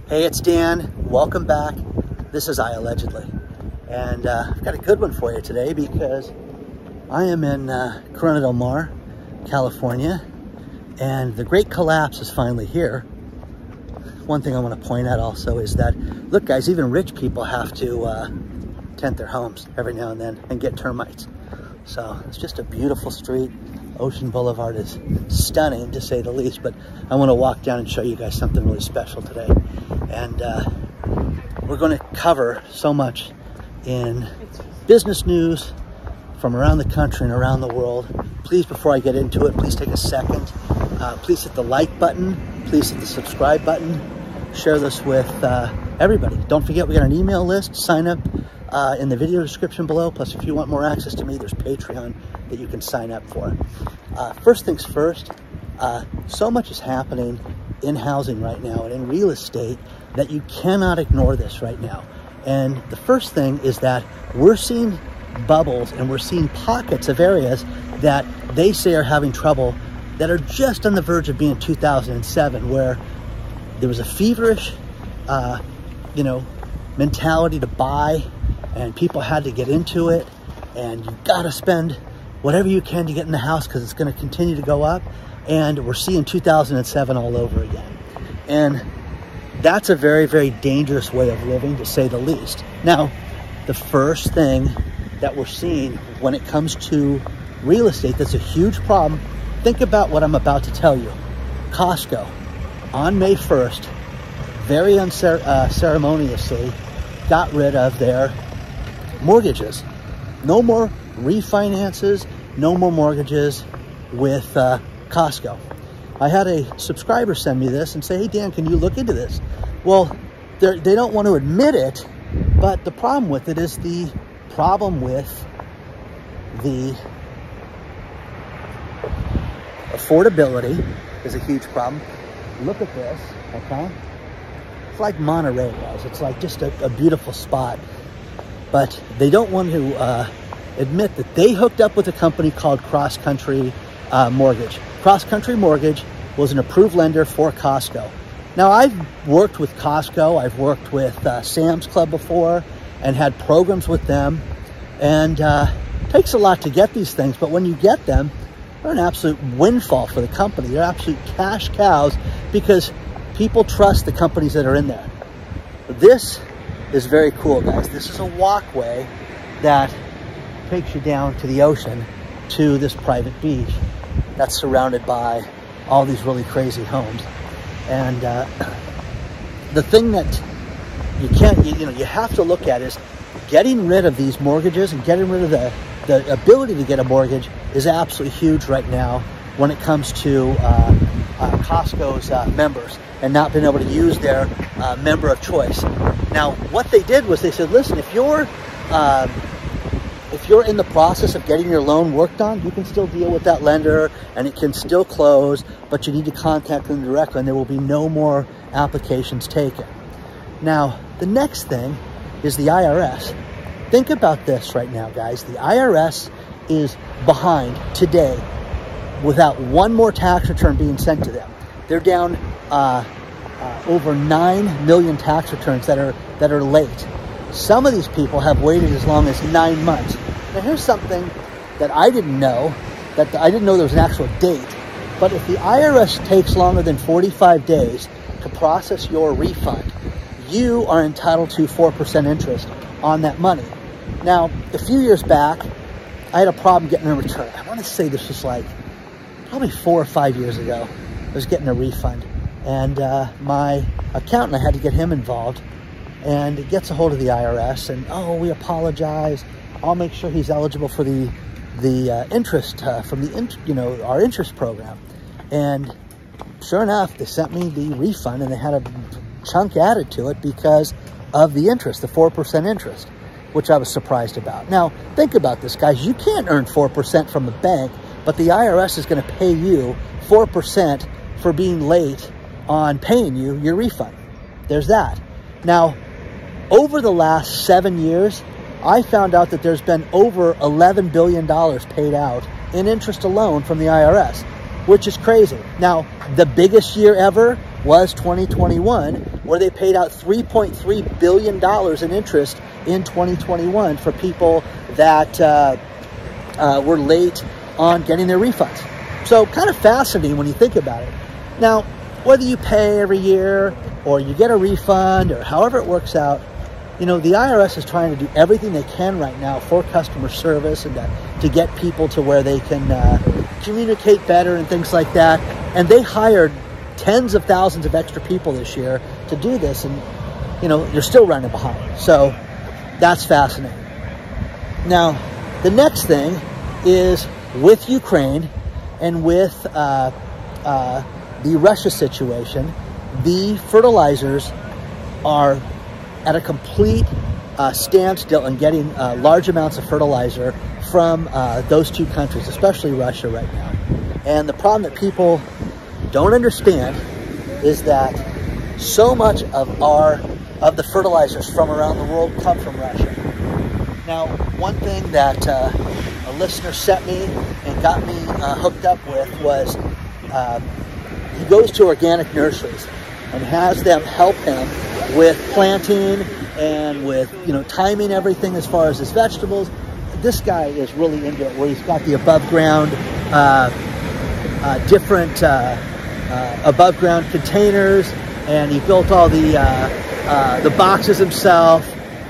Hey, it's Dan. Welcome back. This is iAllegedly. And I've got a good one for you today because I am in Corona del Mar, California, and the great collapse is finally here. One thing I want to point out also is that, look guys, even rich people have to tent their homes every now and then and get termites. So it's just a beautiful street. Ocean Boulevard is stunning, to say the least, but I want to walk down and show you guys something really special today. And we're going to cover so much in business news from around the country and around the world. Please, before I get into it, please take a second. Please hit the like button. Please hit the subscribe button. Share this with everybody. Don't forget, we got an email list. Sign up in the video description below. Plus, if you want more access to me, there's Patreon that you can sign up for. First things first, so much is happening in housing right now and in real estate that you cannot ignore this right now. And the first thing is that we're seeing bubbles and we're seeing pockets of areas that they say are having trouble that are just on the verge of being 2007, where there was a feverish, mentality to buy, and people had to get into it, and you got to spend whatever you can to get in the house because it's going to continue to go up. And we're seeing 2007 all over again. And that's a very, very dangerous way of living, to say the least. Now, the first thing that we're seeing when it comes to real estate that's a huge problem, think about what I'm about to tell you. Costco, on May 1st, very unceremoniously got rid of their mortgages. No more refinances, no more mortgages with Costco. I had a subscriber send me this and say, hey Dan, can you look into this? Well, they don't want to admit it, but the problem with it is the problem with the affordability is a huge problem. Look at this, okay? It's like Monterey, guys. It's like just a beautiful spot. But they don't want to admit that they hooked up with a company called Cross Country Mortgage. Cross Country Mortgage was an approved lender for Costco. Now, I've worked with Costco. I've worked with Sam's Club before and had programs with them. And it takes a lot to get these things, but when you get them, they're an absolute windfall for the company. They're absolute cash cows because people trust the companies that are in there. This is very cool, guys. This is a walkway that takes you down to the ocean, to this private beach that's surrounded by all these really crazy homes. And the thing that you have to look at is getting rid of these mortgages and getting rid of the ability to get a mortgage is absolutely huge right now when it comes to Costco's members and not being able to use their member of choice. Now, what they did was they said, listen, if you're in the process of getting your loan worked on, you can still deal with that lender and it can still close, but you need to contact them directly and there will be no more applications taken. Now, the next thing is the IRS. Think about this right now, guys. The IRS is behind today without one more tax return being sent to them. They're down over 9 million tax returns that are late. Some of these people have waited as long as 9 months. Now, here's something that I didn't know, I didn't know there was an actual date. But if the IRS takes longer than 45 days to process your refund, you are entitled to 4% interest on that money. Now, a few years back, I had a problem getting a return. I want to say this was like probably 4 or 5 years ago. I was getting a refund. And my accountant, I had to get him involved. And it gets a hold of the IRS and, oh, we apologize. I'll make sure he's eligible for the interest from our interest program. And sure enough, they sent me the refund and they had a chunk added to it because of the interest, the 4% interest, which I was surprised about. Now, think about this, guys. You can't earn 4% from the bank, but the IRS is going to pay you 4% for being late on paying you your refund. There's that. Now, over the last 7 years, I found out that there's been over $11 billion paid out in interest alone from the IRS, which is crazy. Now, the biggest year ever was 2021, where they paid out $3.3 billion in interest in 2021 for people that were late on getting their refunds. So kind of fascinating when you think about it. Now, whether you pay every year or you get a refund or however it works out, you know, the IRS is trying to do everything they can right now for customer service and to get people to where they can communicate better and things like that. And they hired tens of thousands of extra people this year to do this, and you know, you're still running behind. So that's fascinating. Now, the next thing is with Ukraine and with the Russia situation, the fertilizers are at a complete standstill in getting large amounts of fertilizer from those two countries, especially Russia right now. And the problem that people don't understand is that so much of the fertilizers from around the world come from Russia. Now, one thing that a listener sent me and got me hooked up with was he goes to organic nurseries and has them help him with planting and with, you know, timing everything as far as his vegetables. This guy is really into it, where he's got the above ground, different above ground containers, and he built all the boxes himself.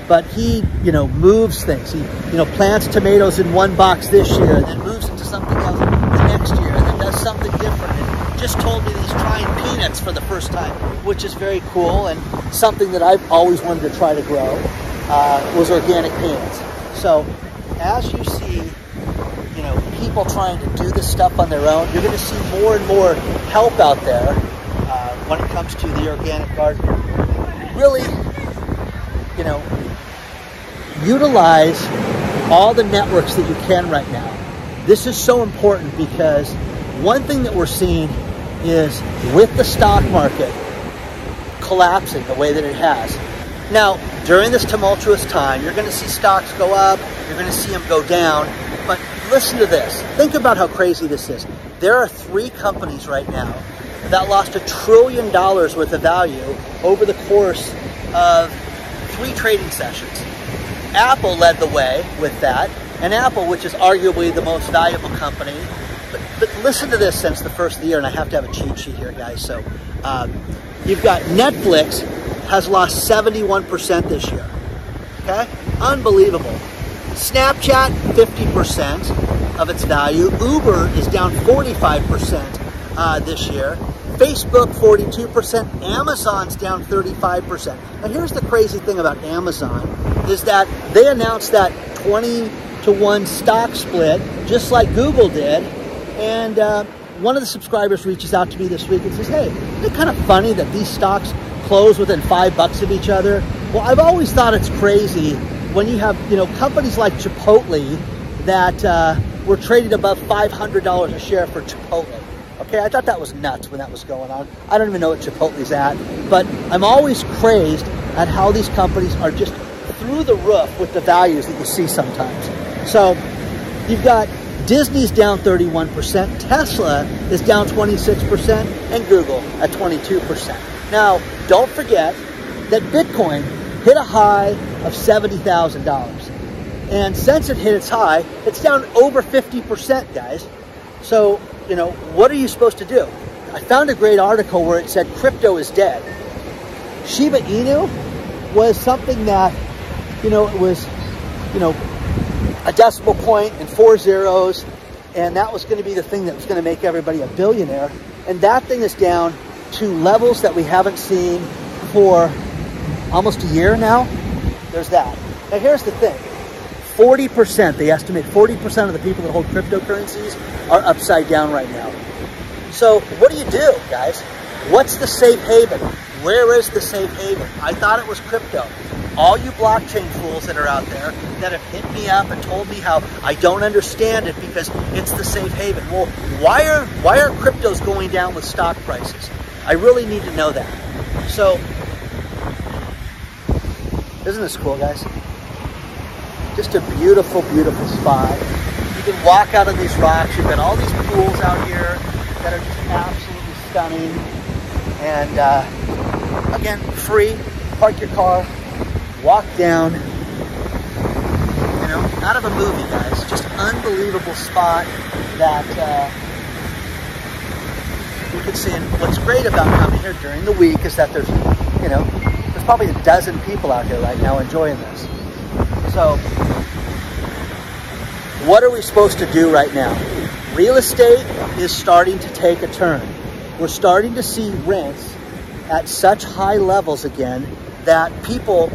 But he, you know, moves things. He, you know, plants tomatoes in one box this year, and then moves into something else the next year, and then does something different. And just told me that he's trying peanuts for the first time, which is very cool, and something that I've always wanted to try to grow was organic peanuts. So as you see, you know, people trying to do this stuff on their own, you're going to see more and more help out there when it comes to the organic garden. Really, you know, utilize all the networks that you can right now. This is so important because one thing that we're seeing is with the stock market collapsing the way that it has. Now, during this tumultuous time, you're going to see stocks go up, you're going to see them go down, but listen to this. Think about how crazy this is. There are 3 companies right now that lost $1 trillion worth of value over the course of 3 trading sessions. Apple led the way with that, and Apple, which is arguably the most valuable company, but listen to this since the first of the year, and I have to have a cheat sheet here, guys. So you've got Netflix has lost 71% this year, okay? Unbelievable. Snapchat, 50% of its value. Uber is down 45% this year. Facebook, 42%. Amazon's down 35%. And here's the crazy thing about Amazon is that they announced that 20-to-1 stock split, just like Google did. And one of the subscribers reaches out to me this week and says, hey, isn't it kind of funny that these stocks close within $5 of each other? Well, I've always thought it's crazy when you have, you know, companies like Chipotle that were traded above $500 a share for Chipotle. Okay, I thought that was nuts when that was going on. I don't even know what Chipotle's at, but I'm always crazed at how these companies are just through the roof with the values that you see sometimes. So you've got Disney's down 31%, Tesla is down 26%, and Google at 22%. Now, don't forget that Bitcoin hit a high of $70,000. And since it hit its high, it's down over 50%, guys. So, you know, what are you supposed to do? I found a great article where it said crypto is dead. Shiba Inu was something that, you know, it was, you know, a decimal point and 4 zeros, and that was going to be the thing that was going to make everybody a billionaire. And that thing is down to levels that we haven't seen for almost a year now. There's that. Now here's the thing. 40%, they estimate 40% of the people that hold cryptocurrencies are upside down right now. So what do, guys? What's the safe haven? Where is the safe haven? I thought it was crypto. All you blockchain fools that are out there that have hit me up and told me how I don't understand it because it's the safe haven. Well, why are cryptos going down with stock prices? I really need to know that. So, isn't this cool, guys? Just a beautiful, beautiful spot. You can walk out on these rocks. You've got all these pools out here that are just absolutely stunning. And Again, free. Park your car, walk down. You know, out of a movie, guys. Just unbelievable spot that you can see. And what's great about coming here during the week is that there's, you know, there's probably a dozen people out here right now enjoying this. So, what are we supposed to do right now? Real estate is starting to take a turn. We're starting to see rents at such high levels again that people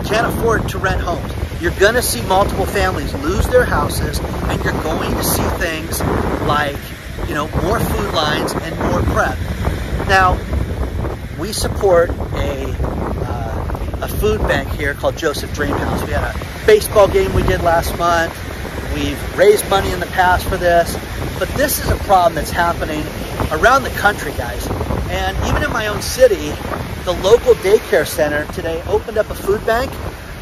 can't afford to rent homes. You're going to see multiple families lose their houses, and you're going to see things like, you know, more food lines and more prep. Now, we support a food bank here called Joseph Dream House. We had a baseball game we did last month. We've raised money in the past for this, but this is a problem that's happening around the country, guys. And even in my own city, the local daycare center today opened up a food bank,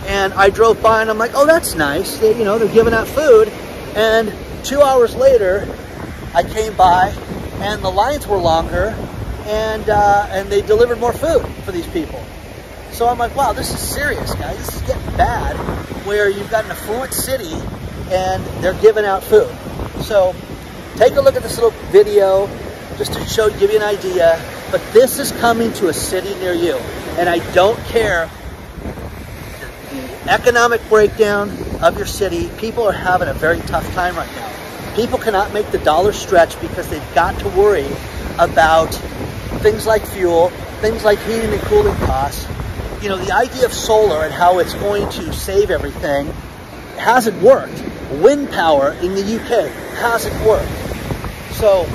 and I drove by and I'm like, oh, that's nice. They, you know, they're giving out food. And 2 hours later, I came by and the lines were longer, and they delivered more food for these people. So I'm like, wow, this is serious, guys. This is getting bad, where you've got an affluent city and they're giving out food. So take a look at this little video just to give you an idea. But this is coming to a city near you. And I don't care the economic breakdown of your city. People are having a very tough time right now. People cannot make the dollar stretch because they've got to worry about things like fuel, things like heating and cooling costs. You know, the idea of solar and how it's going to save everything hasn't worked. Wind power in the UK hasn't worked. So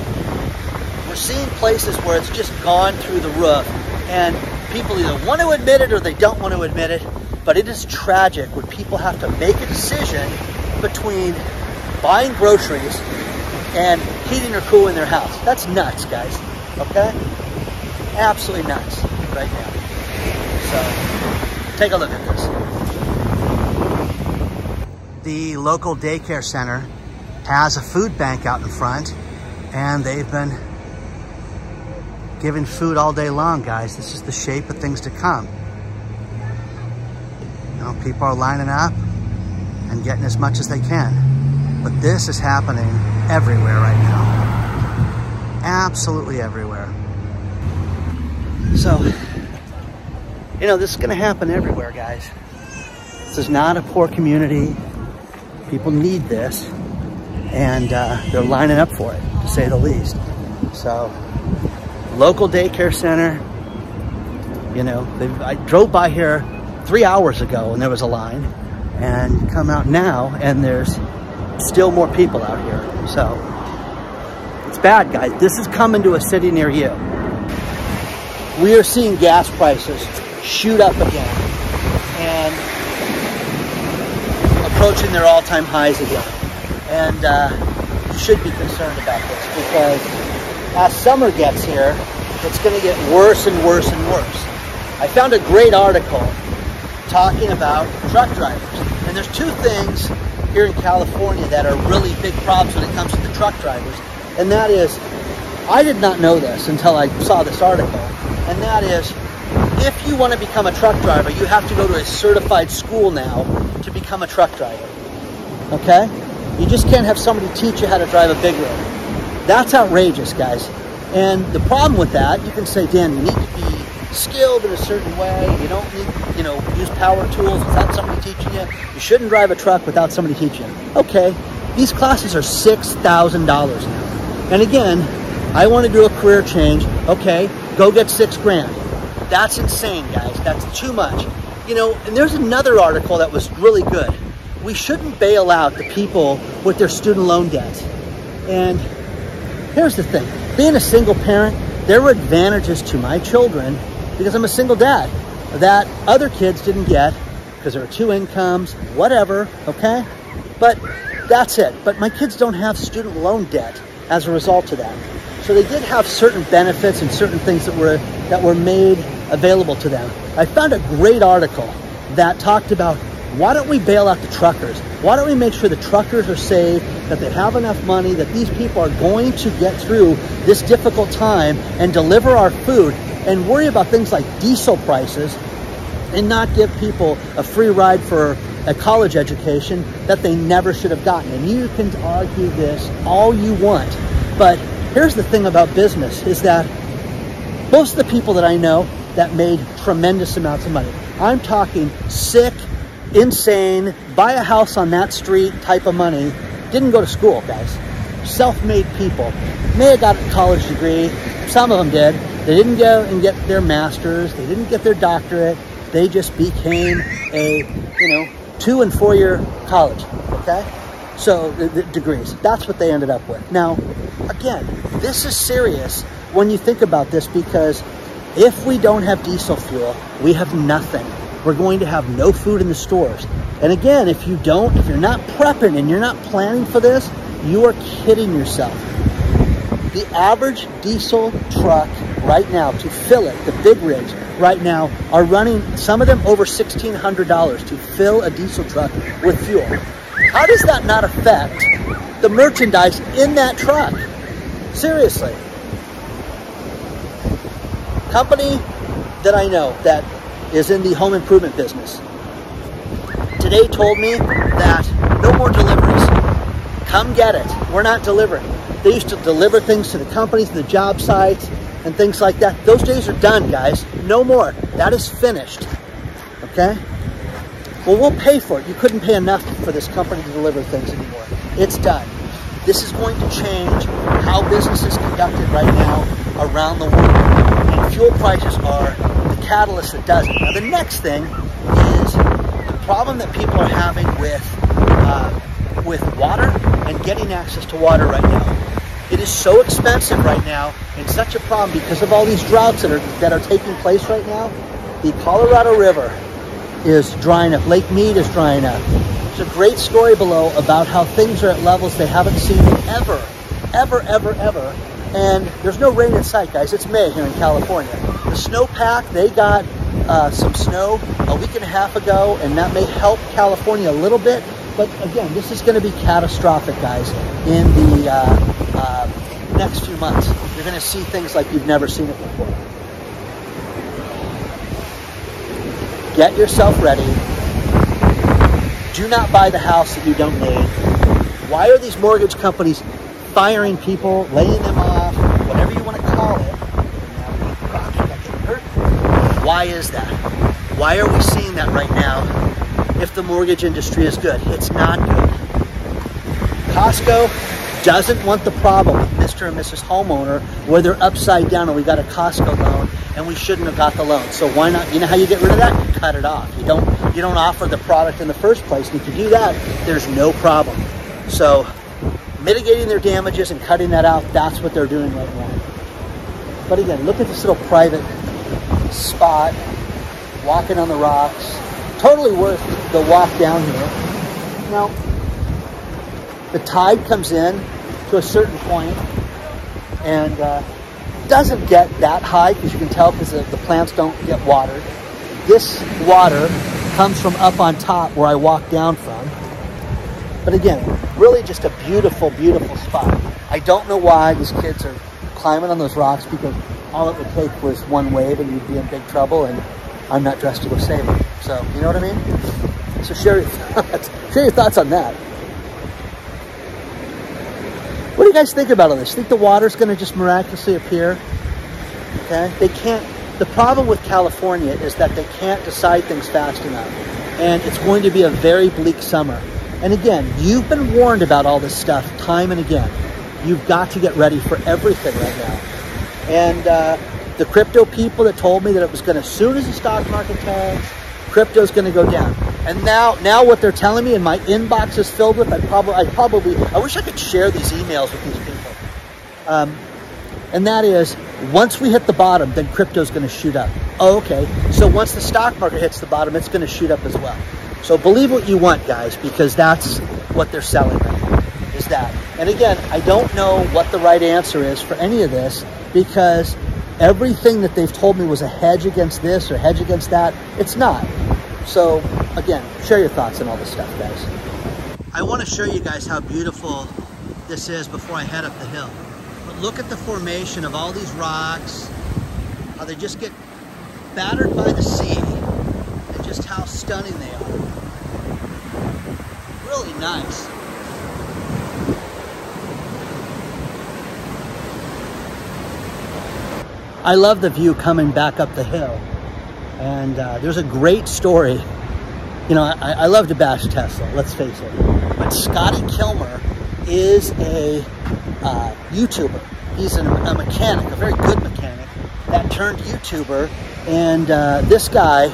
we're seeing places where it's just gone through the roof, and people either want to admit it or they don't want to admit it, but it is tragic when people have to make a decision between buying groceries and heating or cooling their house. That's nuts, guys, okay? Absolutely nuts right now. So take a look at this. The local daycare center has a food bank out in front, and they've been giving food all day long, guys. This is the shape of things to come. You know, people are lining up and getting as much as they can. But this is happening everywhere right now. Absolutely everywhere. So, you know, this is going to happen everywhere, guys. This is not a poor community. People need this, and they're lining up for it, to say the least. So, local daycare center, you know, I drove by here 3 hours ago and there was a line, and come out now and there's still more people out here. So, it's bad, guys. This is coming to a city near you. We are seeing gas prices shoot up again and approaching their all-time highs again. And you should be concerned about this, because as summer gets here, it's going to get worse and worse and worse. I found a great article talking about truck drivers. And there's two things here in California that are really big problems when it comes to the truck drivers. And that is, I did not know this until I saw this article, and that is, if you want to become a truck driver, you have to go to a certified school now to become a truck driver. Okay? You just can't have somebody teach you how to drive a big rig. That's outrageous, guys. And the problem with that, you can say, Dan, you need to be skilled in a certain way. You don't need, you know, use power tools without somebody teaching you. You shouldn't drive a truck without somebody teaching you. Okay, these classes are $6,000 now. And again, I want to do a career change. Okay, go get $6,000. That's insane, guys. That's too much. You know, and there's another article that was really good. We shouldn't bail out the people with their student loan debts. And here's the thing. Being a single parent, there were advantages to my children because I'm a single dad that other kids didn't get because there were two incomes, whatever, okay? But that's it. But my kids don't have student loan debt as a result of that. So they did have certain benefits and certain things that were made available to them. I found a great article that talked about, why don't we bail out the truckers? Why don't we make sure the truckers are safe, that they have enough money, that these people are going to get through this difficult time and deliver our food. and worry about things like diesel prices and not give people a free ride for a college education that they never should have gotten. And you can argue this all you want, but here's the thing about business is that most of the people that I know that made tremendous amounts of money, I'm talking sick, insane, buy a house on that street type of money, didn't go to school, guys. Self-made people. May have got a college degree. Some of them did. They didn't go and get their master's. They didn't get their doctorate. They just became a, 2- and 4-year college, okay? So the degrees, that's what they ended up with. Now, again, this is serious when you think about this, because if we don't have diesel fuel, we have nothing. We're going to have no food in the stores. And again, if you're not prepping and you're not planning for this, you are kidding yourself. The average diesel truck right now, to fill it, the big rigs right now are running, some of them over $1,600 to fill a diesel truck with fuel. How does that not affect the merchandise in that truck? Seriously. Company that I know that is in the home improvement business today told me that no more deliveries. Come get it. We're not delivering. They used to deliver things to the companies, the job sites, and things like that. Those days are done, guys. No more. That is finished. Okay? Well, we'll pay for it. You couldn't pay enough for this company to deliver things anymore. It's done. This is going to change how business is conducted right now around the world. And fuel prices are the catalyst that does it. Now, the next thing is the problem that people are having with water and getting access to water right now. It is so expensive right now and such a problem because of all these droughts that are taking place right now. The Colorado River is drying up. Lake Mead is drying up. There's a great story below about how things are at levels they haven't seen ever. And there's no rain in sight, guys. It's May here in California. The snowpack, they got some snow a week and a half ago, and that may help California a little bit. But again, this is going to be catastrophic, guys, in the next few months. You're going to see things like you've never seen it before. Get yourself ready. Do not buy the house that you don't need. Why are these mortgage companies firing people, laying them off, whatever you want to call it? Why is that? Why are we seeing that right now if the mortgage industry is good? It's not good. Costco doesn't want the problem with Mr. and Mrs. Homeowner where they're upside down and we got a Costco loan and we shouldn't have got the loan. So why not? You know how you get rid of that? You cut it off. You don't offer the product in the first place. And if you do that, there's no problem. So mitigating their damages and cutting that out, that's what they're doing right now. But again, look at this little private spot, walking on the rocks. Totally worth the walk down here. Now, the tide comes in to a certain point and doesn't get that high, because you can tell because the plants don't get watered. This water comes from up on top where I walked down from. But again, really just a beautiful, beautiful spot. I don't know why these kids are climbing on those rocks, because all it would take was one wave and you'd be in big trouble, and I'm not dressed to go save them. So, you know what I mean? So share your thoughts on that. What do you guys think about all this? Think the water's going to just miraculously appear? Okay? They can't. The problem with California is that they can't decide things fast enough. And it's going to be a very bleak summer. And again, you've been warned about all this stuff time and again. You've got to get ready for everything right now. And the crypto people that told me that it was going to, as soon as the stock market tanks, crypto's going to go down. And now what they're telling me, and my inbox is filled with, I wish I could share these emails with these people. And that is, once we hit the bottom, then crypto's going to shoot up. Oh, okay. So once the stock market hits the bottom, it's going to shoot up as well. So believe what you want, guys, because that's what they're selling right now, is that. And again, I don't know what the right answer is for any of this, because everything that they've told me was a hedge against this or hedge against that. It's not. So again, share your thoughts on all this stuff, guys. I want to show you guys how beautiful this is before I head up the hill. But look at the formation of all these rocks how they just get battered by the sea and just how stunning they are. Really nice. I love the view coming back up the hill. And there's a great story. You know, I love to bash Tesla, let's face it. But Scotty Kilmer is a YouTuber. He's a mechanic, a very good mechanic, that turned YouTuber. And this guy,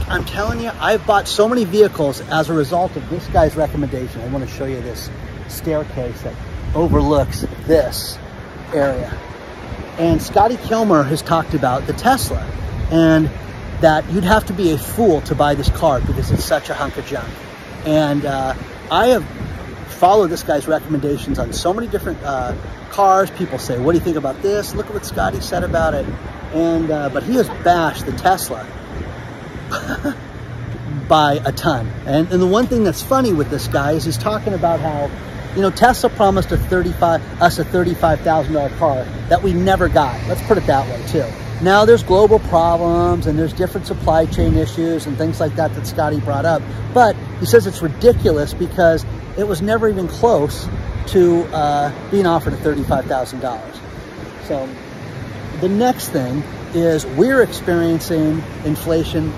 I'm telling you, I've bought so many vehicles as a result of this guy's recommendation. I want to show you this staircase that overlooks this area. And Scotty Kilmer has talked about the Tesla and that you'd have to be a fool to buy this car because it's such a hunk of junk. And I have followed this guy's recommendations on so many different cars. People say, what do you think about this? Look at what Scotty said about it. And but he has bashed the Tesla by a ton. And the one thing that's funny with this guy is he's talking about how, you know, Tesla promised us a $35,000 car that we never got. Let's put it that way too. Now there's global problems and there's different supply chain issues and things like that that Scotty brought up. But he says it's ridiculous because it was never even close to being offered at $35,000. So the next thing is we're experiencing inflation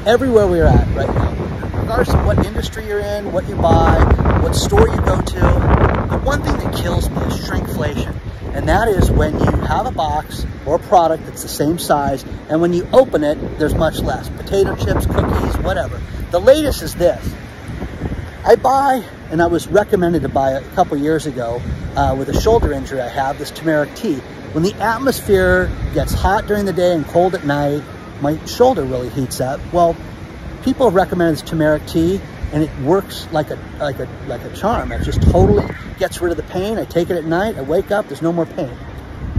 everywhere we're at right now. Regardless of what industry you're in, what you buy, what store you go to, the one thing that kills me is shrinkflation. And that is when you have a box or a product that's the same size, and when you open it, there's much less. Potato chips, cookies, whatever. The latest is this. I buy, and I was recommended to buy a couple years ago with a shoulder injury I have, this turmeric tea. When the atmosphere gets hot during the day and cold at night, my shoulder really heats up. Well, people have recommended this turmeric tea, and it works like a charm. It just totally gets rid of the pain. I take it at night, I wake up, there's no more pain.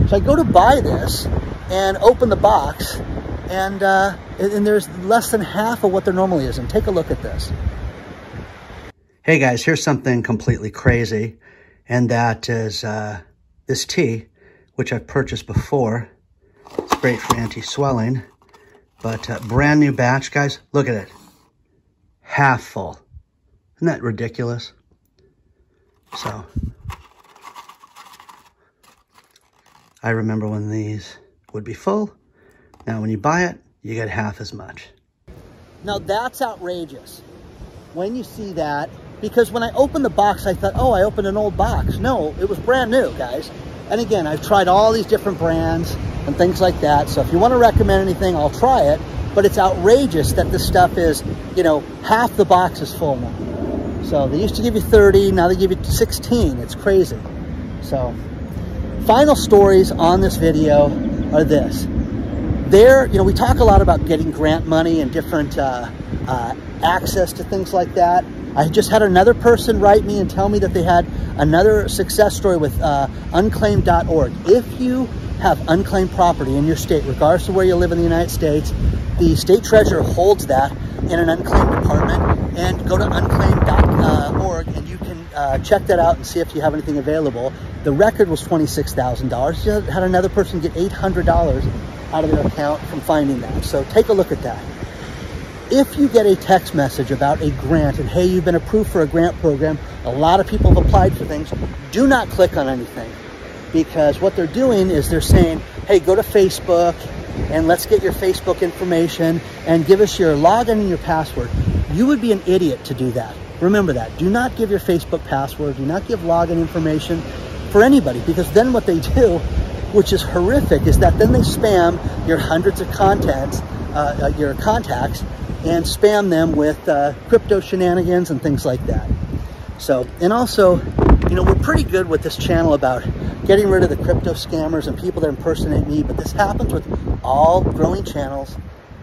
So I go to buy this and open the box, and there's less than half of what there normally is. And take a look at this. Hey guys, here's something completely crazy, and that is this tea, which I've purchased before. It's great for anti-swelling, but brand new batch, guys. Look at it. Half full. Isn't that ridiculous? So, I remember when these would be full. Now when you buy it, you get half as much. Now that's outrageous when you see that, because when I opened the box, I thought, oh, I opened an old box. No, it was brand new, guys. And again, I've tried all these different brands and things like that. So if you want to recommend anything, I'll try it. But it's outrageous that this stuff is, you know, half the box is full now. So they used to give you 30, now they give you 16. It's crazy. So final stories on this video are this. You know, we talk a lot about getting grant money and different access to things like that. I just had another person write me and tell me that they had another success story with unclaimed.org. If you have unclaimed property in your state, regardless of where you live in the United States, the state treasurer holds that in an unclaimed department, and go to unclaimed.org and you can check that out and see if you have anything available. The record was $26,000. You had another person get $800 out of their account from finding that. So take a look at that. If you get a text message about a grant and, hey, you've been approved for a grant program, a lot of people have applied for things, do not click on anything, because what they're doing is they're saying, hey, go to Facebook and let's get your Facebook information and give us your login and your password. You would be an idiot to do that. Remember that. Do not give your Facebook password. Do not give login information for anybody, because then what they do, which is horrific, is that then they spam your hundreds of your contacts, and spam them with crypto shenanigans and things like that. So, and also, you know, we're pretty good with this channel about getting rid of the crypto scammers and people that impersonate me, but this happens with all growing channels,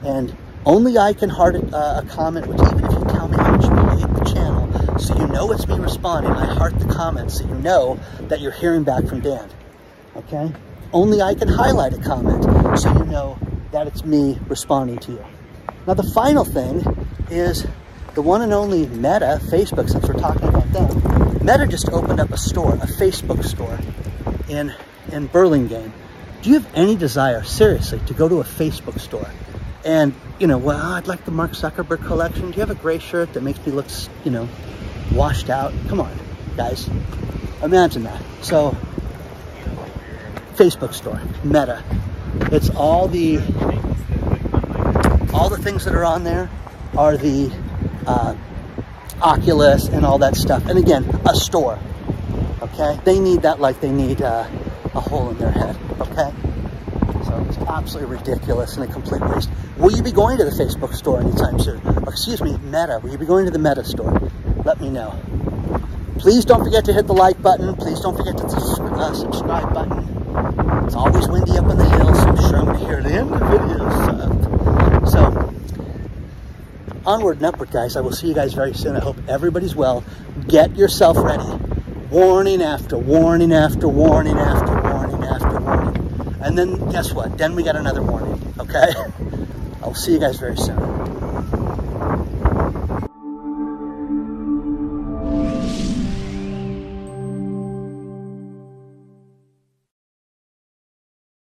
and only I can heart a comment, which even if you tell me how much you hate the channel, so you know it's me responding, I heart the comments so you know that you're hearing back from Dan, okay? Only I can highlight a comment so you know that it's me responding to you. Now the final thing is the one and only Meta, Facebook, since we're talking about them. Meta just opened up a store, a Facebook store in Burlingame. Do you have any desire, seriously, to go to a Facebook store and, you know, well, I'd like the Mark Zuckerberg collection. Do you have a gray shirt that makes me look, you know, washed out? Come on, guys. Imagine that. So, Facebook store, Meta. It's all the things that are on there are the Oculus and all that stuff. And again, a store, okay? They need that like they need a hole in their head, okay? So it's absolutely ridiculous and a complete waste. Will you be going to the Facebook store anytime soon? Or, excuse me, Meta. Will you be going to the Meta store? Let me know. Please don't forget to hit the like button. Please don't forget to subscribe button. It's always windy up on the hill, so I'm sure I'm going to hear the end of the video. So, onward and upward, guys. I will see you guys very soon. I hope everybody's well. Get yourself ready. Warning after warning after warning after warning after warning. And then, guess what? Then we got another warning, okay? I'll see you guys very soon.